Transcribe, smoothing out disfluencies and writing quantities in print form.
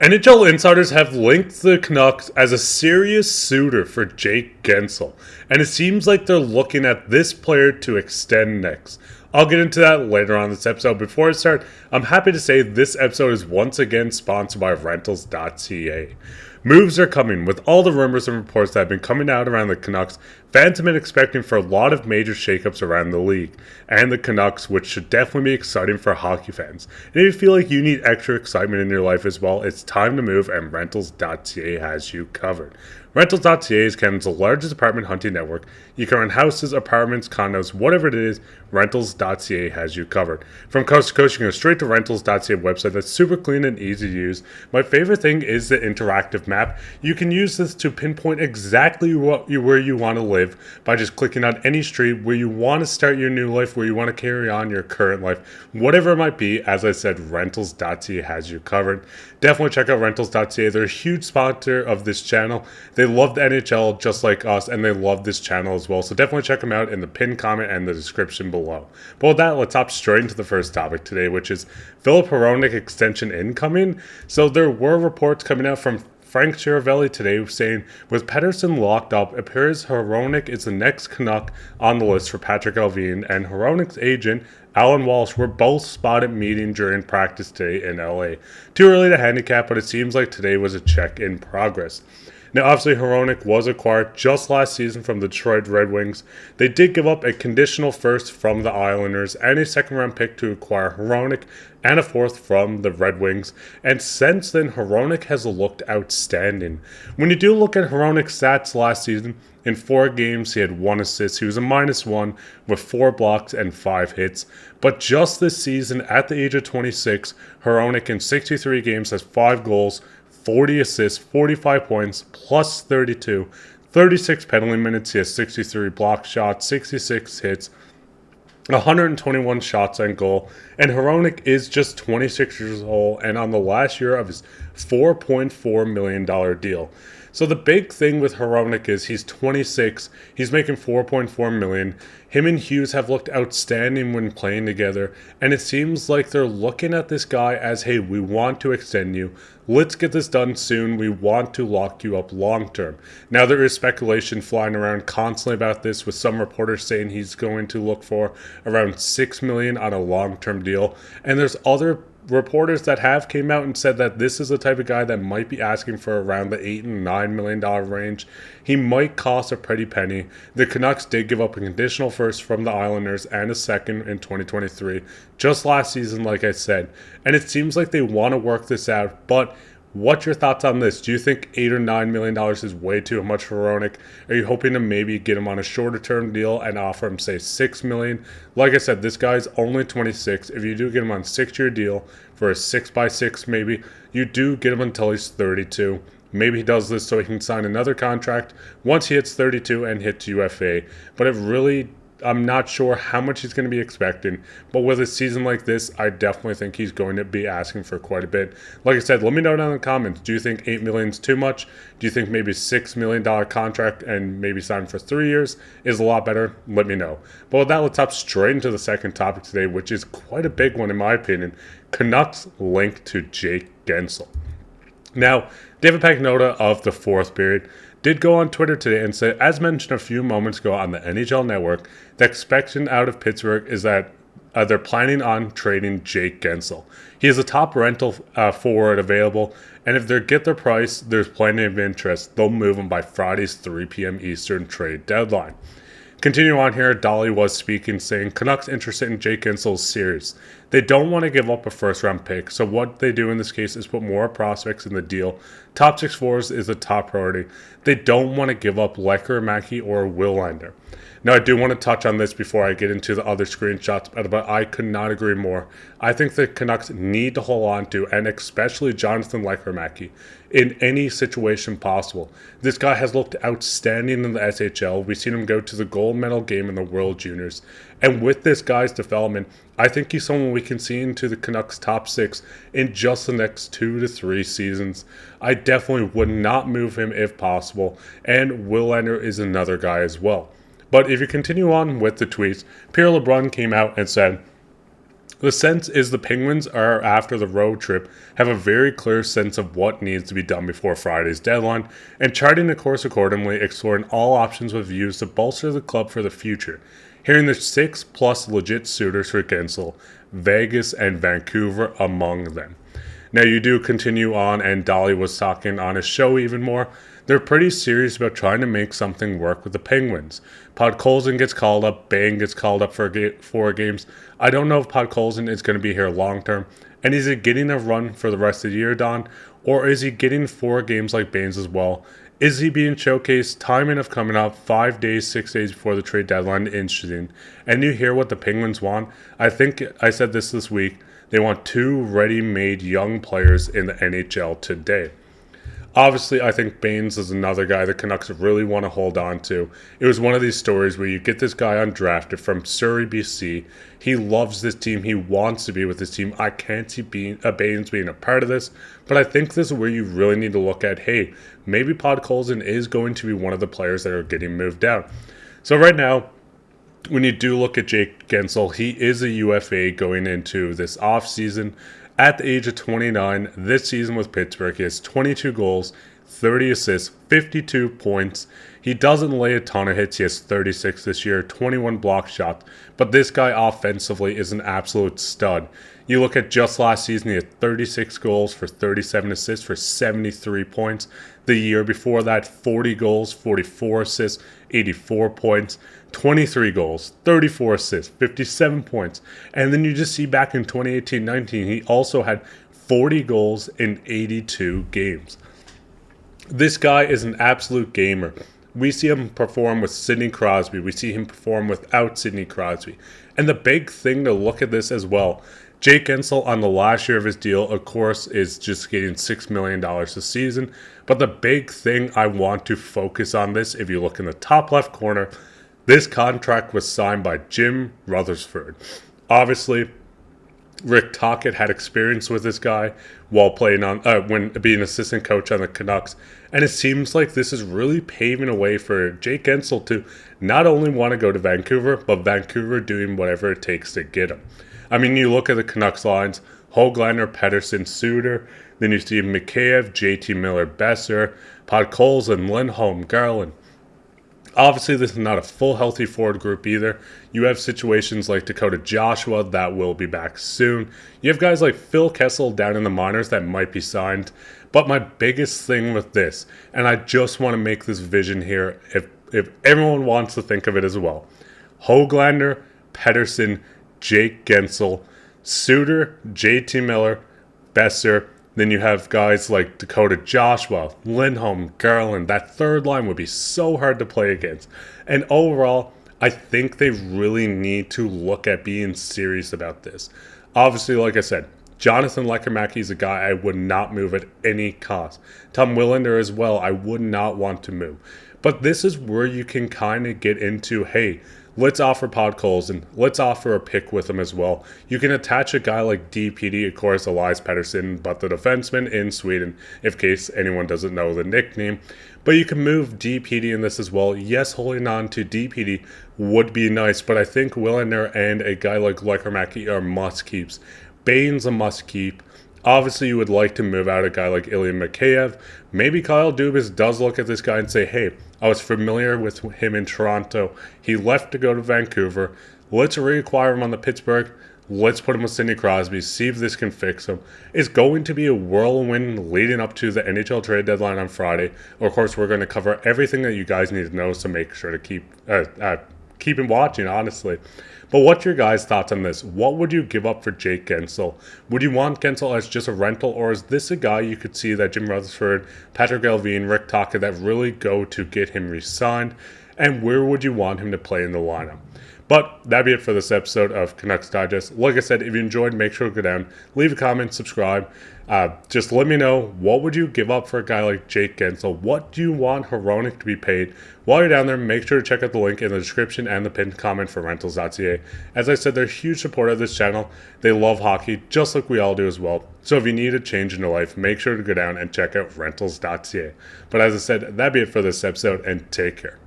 NHL insiders have linked the Canucks as a serious suitor for Jake Guentzel, and it seems like they're looking at this player to extend next. I'll get into that later on this episode. Before I start, I'm happy to say this episode is once again sponsored by Rentals.ca. Moves are coming. With all the rumors and reports that have been coming out around the Canucks, fans have been expecting for a lot of major shakeups around the league and the Canucks, which should definitely be exciting for hockey fans. And if you feel like you need extra excitement in your life as well, it's time to move, and Rentals.ca has you covered. Rentals.ca is Canada's largest apartment hunting network. You can rent houses, apartments, condos, whatever it is, Rentals.ca has you covered. From coast to coast, you can go straight to Rentals.ca website that's super clean and easy to use. My favorite thing is the interactive map. You can use this to pinpoint exactly where you want to live by just clicking on any street where you want to start your new life, where you want to carry on your current life, whatever it might be. As I said, Rentals.ca has you covered. Definitely check out Rentals.ca. They're a huge sponsor of this channel. They love the NHL just like us, and they love this channel as well. So definitely check them out in the pinned comment and the description below. But with that, let's hop straight into the first topic today, which is Filip Hronek extension incoming. So there were reports coming out from Frank Chiravelli today saying with Pettersson locked up, it appears Hronek is the next Canuck on the list for Patrik Allvin, and Hronek's agent Alan Walsh were both spotted meeting during practice today in LA. Too early to handicap, but it seems like today was a check in progress. Now, obviously, Hronek was acquired just last season from the Detroit Red Wings. They did give up a conditional first from the Islanders and a second-round pick to acquire Hronek and a fourth from the Red Wings. And since then, Hronek has looked outstanding. When you do look at Hronek's stats last season, in 4 games, he had 1 assist. He was a -1 with 4 blocks and 5 hits. But just this season, at the age of 26, Hronek in 63 games has 5 goals, 40 assists, 45 points, plus 32, 36 penalty minutes. He has 63 block shots, 66 hits, 121 shots on goal. And Hronek is just 26 years old and on the last year of his $4.4 million deal. So the big thing with Hronek is he's 26, he's making $4.4 million. Him and Hughes have looked outstanding when playing together, and it seems like they're looking at this guy as, hey, we want to extend you. Let's get this done soon. We want to lock you up long term. Now, there is speculation flying around constantly about this, with some reporters saying he's going to look for around $6 million on a long-term deal, and there's other reporters that have came out and said that this is the type of guy that might be asking for around the $8 and $9 million range. He might cost a pretty penny. The Canucks did give up a conditional first from the Islanders and a second in 2023, just last season, like I said. And it seems like they want to work this out, but what's your thoughts on this? Do you think $8 or $9 million is way too much for Hronek? Are you hoping to maybe get him on a shorter term deal and offer him, say, $6 million? Like I said, this guy's only 26. If you do get him on a 6-year deal for a 6x6 maybe, you do get him until he's 32. Maybe he does this so he can sign another contract once he hits 32 and hits UFA. But I'm not sure how much he's going to be expecting, but with a season like this, I definitely think he's going to be asking for quite a bit. Like I said, let me know down in the comments. Do you think $8 million is too much? Do you think maybe a $6 million contract and maybe sign for 3 years is a lot better? Let me know. But with that, let's hop straight into the second topic today, which is quite a big one in my opinion. Canucks link to Jake Guentzel. Now, David Pagnotta of the fourth period did go on Twitter today and say, as mentioned a few moments ago on the NHL Network, the expectation out of Pittsburgh is that they're planning on trading Jake Guentzel. He is a top rental forward available, and if they get their price, there's plenty of interest. They'll move him by Friday's 3 p.m. Eastern trade deadline. Continue on here, Dolly was speaking, saying Canucks interested in Jake Guentzel is serious. They don't want to give up a first-round pick, so what they do in this case is put more prospects in the deal. Top 6 forwards is a top priority. They don't want to give up Lecker, Mackey, or Willander. Now, I do want to touch on this before I get into the other screenshots, but I could not agree more. I think the Canucks need to hold on to, and especially Jonathan Lecker-Mackey, in any situation possible. This guy has looked outstanding in the SHL. We've seen him go to the gold medal game in the World Juniors. And with this guy's development, I think he's someone we can see into the Canucks top 6 in just the next 2 to 3 seasons. I definitely would not move him if possible, and Willander is another guy as well. But if you continue on with the tweets, Pierre LeBrun came out and said, The sense is the Penguins are, after the road trip, have a very clear sense of what needs to be done before Friday's deadline, and charting a course accordingly, exploring all options with views to bolster the club for the future. Hearing the 6+ legit suitors for Guentzel, Vegas and Vancouver among them. Now you do continue on, and Dolly was talking on his show even more. They're pretty serious about trying to make something work with the Penguins. Podkolzin gets called up, Bane gets called up for 4 games. I don't know if Podkolzin is going to be here long term, and is he getting a run for the rest of the year, Don? Or is he getting 4 games like Baines as well? Is he being showcased? Time enough coming up, 5 days, 6 days before the trade deadline, interesting. And you hear what the Penguins want? I think I said this week. They want 2 ready-made young players in the NHL today. Obviously, I think Baines is another guy the Canucks really want to hold on to. It was one of these stories where you get this guy undrafted from Surrey, BC. He loves this team. He wants to be with this team. I can't see Baines being a part of this, but I think this is where you really need to look at, hey, maybe Podkolzin is going to be one of the players that are getting moved out. So right now, when you do look at Jake Guentzel, he is a UFA going into this offseason. At the age of 29, this season with Pittsburgh, he has 22 goals, 30 assists, 52 points. He doesn't lay a ton of hits. He has 36 this year, 21 block shots. But this guy offensively is an absolute stud. You look at just last season, he had 36 goals for 37 assists for 73 points. The year before that, 40 goals, 44 assists, 84 points. 23 goals, 34 assists, 57 points. And then you just see back in 2018-19, he also had 40 goals in 82 games. This guy is an absolute gamer. We see him perform with Sidney Crosby. We see him perform without Sidney Crosby. And the big thing to look at this as well, Jake Guentzel on the last year of his deal, of course, is just getting $6 million a season. But the big thing I want to focus on this, if you look in the top left corner, this contract was signed by Jim Rutherford. Obviously, Rick Tocchet had experience with this guy while playing on when being assistant coach on the Canucks, and it seems like this is really paving a way for Jake Guentzel to not only want to go to Vancouver, but Vancouver doing whatever it takes to get him. I mean, you look at the Canucks lines: Höglander, Pettersson, Suter. Then you see Mikheyev, JT Miller, Boeser, Podkolzin, Lindholm, Garland. Obviously, this is not a full healthy forward group either. You have situations like Dakota Joshua that will be back soon. You have guys like Phil Kessel down in the minors that might be signed. But my biggest thing with this, and I just want to make this vision here, if everyone wants to think of it as well: Höglander, Pettersson, Jake Guentzel, Suter, JT Miller, Boeser. Then you have guys like Dakota Joshua, Lindholm, Garland. That third line would be so hard to play against. And overall, I think they really need to look at being serious about this. Obviously, like I said, Jonathan Lekkerimäki is a guy I would not move at any cost. Tom Willander as well, I would not want to move. But this is where you can kind of get into, hey, let's offer Podkolzin. Let's offer a pick with him as well. You can attach a guy like D-Petey, of course, Elias Pettersson, but the defenseman in Sweden, if case anyone doesn't know the nickname. But you can move D-Petey in this as well. Yes, holding on to D-Petey would be nice, but I think Willander and a guy like Lekkerimäki are must-keeps. Bane's a must-keep. Obviously, you would like to move out a guy like Ilya Mikheyev. Maybe Kyle Dubas does look at this guy and say, hey, I was familiar with him in Toronto. He left to go to Vancouver. Let's reacquire him on the Pittsburgh. Let's put him with Sidney Crosby, see if this can fix him. It's going to be a whirlwind leading up to the NHL trade deadline on Friday. Of course, we're going to cover everything that you guys need to know, so make sure to keep him watching, honestly. But what's your guys' thoughts on this? What would you give up for Jake Guentzel? Would you want Guentzel as just a rental, or is this a guy you could see that Jim Rutherford, Patrik Allvin, Rick Tocchet that really go to get him re-signed? And where would you want him to play in the lineup? But that'd be it for this episode of Canucks Digest. Like I said, if you enjoyed, make sure to go down, leave a comment, subscribe. Just let me know, what would you give up for a guy like Jake Guentzel? What do you want Hronek to be paid? While you're down there, make sure to check out the link in the description and the pinned comment for rentals.ca. As I said, they're a huge supporter of this channel. They love hockey, just like we all do as well. So if you need a change in your life, make sure to go down and check out rentals.ca. But as I said, that'd be it for this episode, and take care.